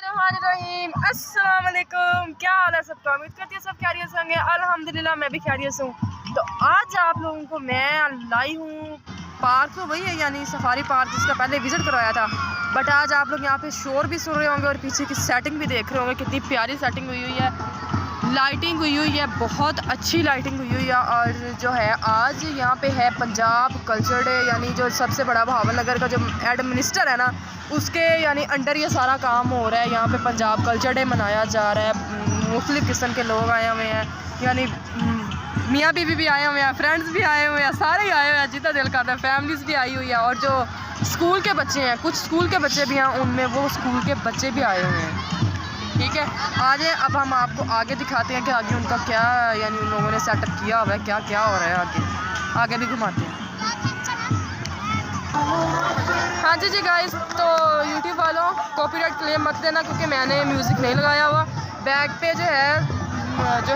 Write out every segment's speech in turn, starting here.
बिस्मिल्लाहिर्रहमानिर्रहीम। अस्सलाम वालेकुम। क्या हाल है सबका? उम्मीद करती है सब खैरियत से होंगे। अल्हम्दुलिल्लाह मैं भी खैरियत से हूँ। तो आज आप लोगों को मैं लाई हूँ पार्क, तो वही है यानी सफारी पार्क जिसका पहले विज़िट करवाया था। बट आज आप लोग यहाँ पे शोर भी सुन रहे होंगे और पीछे की सेटिंग भी देख रहे होंगे। कितनी प्यारी सेटिंग हुई हुई है, लाइटिंग हुई हुई है, बहुत अच्छी लाइटिंग हुई हुई है। और जो है आज यहाँ पे है पंजाब कल्चर डे, यानी जो सबसे बड़ा भावन नगर का जो हेड मिनिस्टर है ना, उसके यानी अंडर ये सारा काम हो रहा है। यहाँ पे पंजाब कल्चर डे मनाया जा रहा है। मुख्तलिफ़ किस्म के लोग आए हुए हैं, यानी मियाँ बीवी भी आए हुए हैं, फ्रेंड्स भी आए हुए हैं, सारे ही आए हुए हैं जितना दिल करता है। फैमिलीज़ भी आई हुई है और जो स्कूल के बच्चे हैं, कुछ स्कूल के बच्चे भी हैं, उनमें वो स्कूल के बच्चे भी आए हुए हैं। ठीक है, आज अब हम आपको आगे दिखाते हैं कि आगे उनका क्या यानी उन लोगों ने सेटअप किया हुआ है, क्या क्या हो रहा है। आगे भी घुमाते हैं। हाँ जी गाइस, तो यूट्यूब वालों कॉपीराइट क्लेम मत देना क्योंकि मैंने म्यूज़िक नहीं लगाया हुआ। बैक पे जो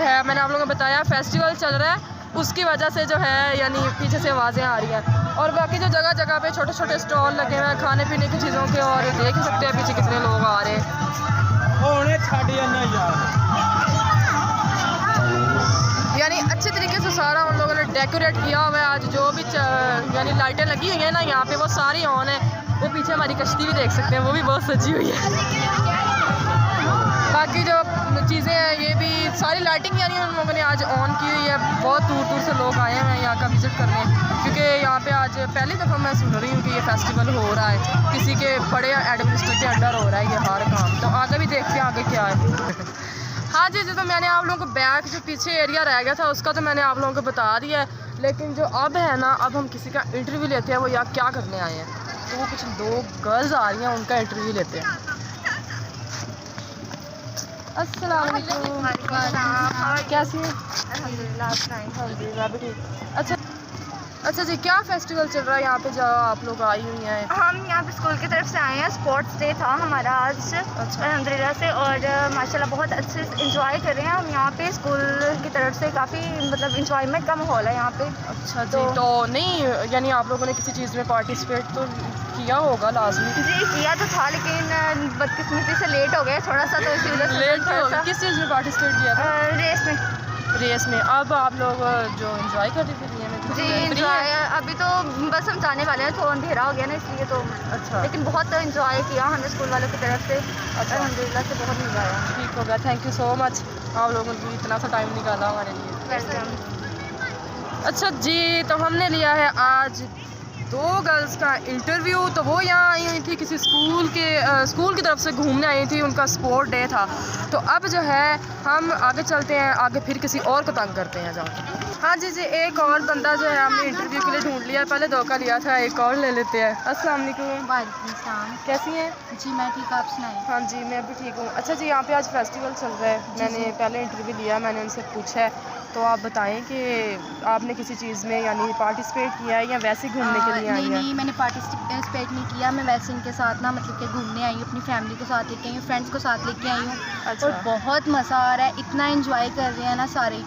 है मैंने आप लोगों को बताया फेस्टिवल चल रहा है, उसकी वजह से जो है यानी पीछे से आवाज़ें आ रही हैं। और बाकी जो जगह जगह पे छोटे छोटे स्टॉल लगे हुए हैं खाने पीने की चीज़ों के, और देख ही सकते हैं पीछे कितने लोग आ रहे हैं। यानी अच्छे तरीके से सारा उन लोगों ने डेकोरेट किया हुआ है। आज जो भी यानी लाइटें लगी हुई हैं ना यहाँ पे, वो सारी ऑन है। वो पीछे हमारी कश्ती भी देख सकते हैं, वो भी बहुत सजी हुई है। बाकी जो चीज़ें हैं ये भी सारी लाइटिंग यानी उन लोगों ने आज ऑन की हुई है। बहुत दूर दूर से लोग आए हुए हैं यहाँ का विज़िट करने, क्योंकि यहाँ पे आज पहली दफ़ा मैं सुन रही हूँ कि ये फेस्टिवल हो रहा है, किसी के बड़े एडमिनिस्ट्रेटर के अंडर हो रहा है ये हर काम। तो आगे भी देखते हैं आगे क्या है। हाँ जी, तो मैंने आप लोगों को बैक जो पीछे एरिया रह गया था उसका तो मैंने आप लोगों को बता दिया है। लेकिन जो अब है ना, अब हम किसी का इंटरव्यू लेते हैं। वो यहाँ क्या करने आए हैं, तो वो कुछ दो गर्ल्स आ रही हैं, उनका इंटरव्यू लेते हैं। अस्सलाम वालेकुम। कैसी हैं? अल्हम्दुलिल्लाह। हाँ जी मैं भी ठीक। अच्छा जी, क्या फेस्टिवल चल रहा है यहाँ पे जो आप लोग आई हुई हैं? हम यहाँ पे स्कूल की तरफ से आए हैं। स्पोर्ट्स डे था हमारा आज। अच्छा। अल्हम्दुलिल्लाह से, और माशाल्लाह बहुत अच्छे से इंजॉय कर रहे हैं हम यहाँ पे। स्कूल की तरफ से काफ़ी मतलब इंजॉयमेंट का माहौल है यहाँ पे। अच्छा जी, तो नहीं यानी आप लोगों ने किसी चीज़ में पार्टिसिपेट तो किया होगा लाजमी? जी किया तो था, लेकिन बदकिस्मती से लेट हो गए थोड़ा सा, तो इसी वजह से लेट हो। किस चीज़ में पार्टिसिपेट किया था? रेस में। अब आप लोग जो एंजॉय कर रहे थे जी इंजॉय अभी तो बस हम जाने वाले हैं, तो अंधेरा हो गया ना इसलिए तो। अच्छा। लेकिन बहुत इंजॉय किया हमने स्कूल वालों की तरफ से। अच्छा। अल्हम्दुलिल्लाह से बहुत मज़ा आया। ठीक हो गया, थैंक यू सो मच। आप लोगों ने इतना सा टाइम निकाला हमारे लिए। वेलकम। अच्छा जी, तो हमने लिया है आज दो गर्ल्स का इंटरव्यू। तो वो यहाँ आई हुई थी किसी स्कूल की तरफ से घूमने आई थी, उनका स्पोर्ट डे था। तो अब जो है हम आगे चलते हैं, आगे फिर किसी और को तंग करते हैं जाके। हाँ जी, एक और बंदा जो है हमने इंटरव्यू के लिए ढूंढ लिया, पहले धोखा लिया था, एक और ले लेते हैं। अस्सलाम वालेकुम। वालेकुम सलाम। कैसी हैं? जी मैं ठीक, आप सुनाइए। हाँ जी मैं भी ठीक हूँ। अच्छा जी, यहाँ पे आज फेस्टिवल चल रहा है। मैंने पहले इंटरव्यू लिया, मैंने उनसे पूछा है, तो आप बताएं कि आपने किसी चीज़ में यानी पार्टिसिपेट किया है या वैसे ही घूमने के लिए आई हैं? नहीं, मैंने पार्टिसिपेट नहीं किया। मैं वैसे इनके साथ ना मतलब कि घूमने आई हूँ, अपनी फैमिली को साथ लेके आई हूँ, फ्रेंड्स को साथ लेके आई हूँ। अच्छा। और बहुत मज़ा आ रहा है, इतना एंजॉय कर रहे हैं ना सारे,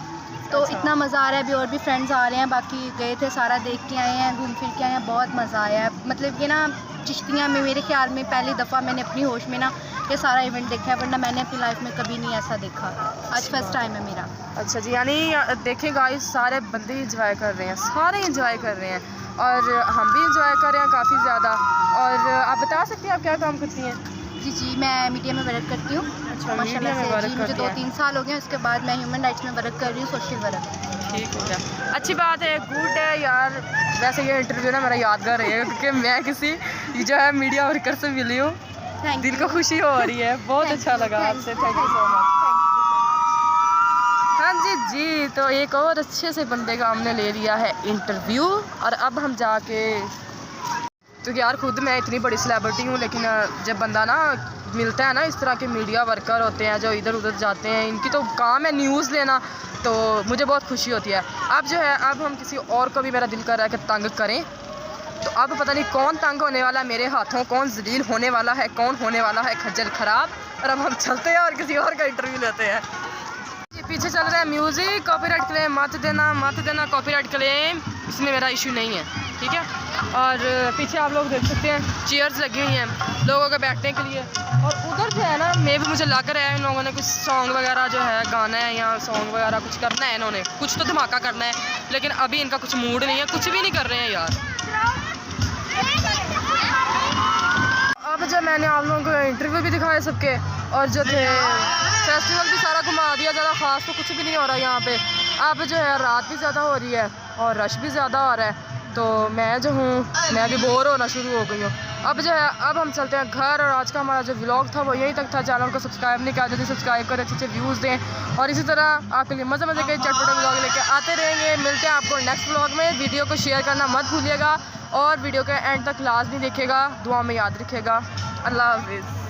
तो अच्छा। इतना मज़ा आ रहा है। अभी और भी फ्रेंड्स आ रहे हैं, बाकी गए थे, सारा देख के आए हैं, घूम फिर के आए हैं, बहुत मज़ा आया है। मतलब कि ना चिश्तियाँ में मेरे ख्याल में पहली दफ़ा मैंने अपनी होश में ना ये सारा इवेंट देखा है, वरना मैंने अपनी लाइफ में कभी नहीं ऐसा देखा। आज फर्स्ट टाइम है मेरा। अच्छा जी, यानी देखें गाइस, सारे बंदे इंजॉय कर रहे हैं, सारे इंजॉय कर रहे हैं और हम भी इंजॉय कर रहे हैं काफ़ी ज़्यादा। और आप बता सकती हैं आप क्या काम करती हैं? जी मैं मीडिया में वर्क करती हूँ। अच्छा, माशाल्लाह मीडिया में से वर्क जी, मुझे करती हैं। 2-3 साल हो गए। उसके बाद मैं ह्यूमन राइट्स में वर्क कर रही हूँ, सोशल वर्क। ठीक हो गया, अच्छी बात है, गुड है यार। वैसे ये इंटरव्यू ना मेरा यादगार है क्योंकि मैं किसी जो है मीडिया वर्कर से मिली हूँ, दिल को खुशी हो रही है। बहुत अच्छा लगा आपसे, थैंक यू सो मच। हाँ जी, तो एक और अच्छे से बंदे का हमने ले लिया है इंटरव्यू। और अब हम जाके, तो यार खुद मैं इतनी बड़ी सेलिब्रिटी हूँ, लेकिन जब बंदा ना मिलता है ना, इस तरह के मीडिया वर्कर होते हैं जो इधर उधर जाते हैं, इनकी तो काम है न्यूज़ लेना, तो मुझे बहुत खुशी होती है। अब जो है अब हम किसी और को भी मेरा दिल कर रहा है कि तंग करें, तो अब पता नहीं कौन तंग होने वाला है मेरे हाथों, कौन जलील होने वाला है, कौन होने वाला है खज्जल ख़राब। और अब हम चलते हैं और किसी और का इंटरव्यू लेते हैं। पीछे चल रहा है म्यूज़िक, कॉपीराइट क्लेम मत देना कॉपीराइट क्लेम, इसमें मेरा इशू नहीं है, ठीक है। और पीछे आप लोग देख सकते हैं चेयर्स लगी हुई हैं लोगों के बैठने के लिए। और उधर जो है ना मे भी मुझे लग रहा है इन लोगों ने कुछ सॉन्ग वगैरह जो है गाना है या सॉन्ग वगैरह कुछ करना है, इन्होंने कुछ तो धमाका करना है, लेकिन अभी इनका कुछ मूड नहीं है, कुछ भी नहीं कर रहे हैं यार। अब जब मैंने आप लोगों को इंटरव्यू भी दिखाए सबके और जो थे फेस्टिवल भी सारा घुमा दिया, ज़्यादा ख़ास तो कुछ भी नहीं हो रहा यहाँ पे। अब जो है रात भी ज़्यादा हो रही है और रश भी ज़्यादा हो रहा है, तो मैं जो हूँ मैं अभी बोर होना शुरू हो गई हूँ। अब जो है अब हम चलते हैं घर, और आज का हमारा जो व्लॉग था वो यहीं तक था। चैनल को सब्सक्राइब नहीं किया, जल्दी सब्सक्राइब करें, अच्छे व्यूज़ दें और इसी तरह आपके लिए मज़े के चटपटे व्लॉग लेके आते रहेंगे। मिलते हैं आपको नेक्स्ट व्लॉग में। वीडियो को शेयर करना मत भूलिएगा और वीडियो के एंड तक लाजमी देखिएगा, दुआ में याद रखिएगा। अल्लाह हाफिज़।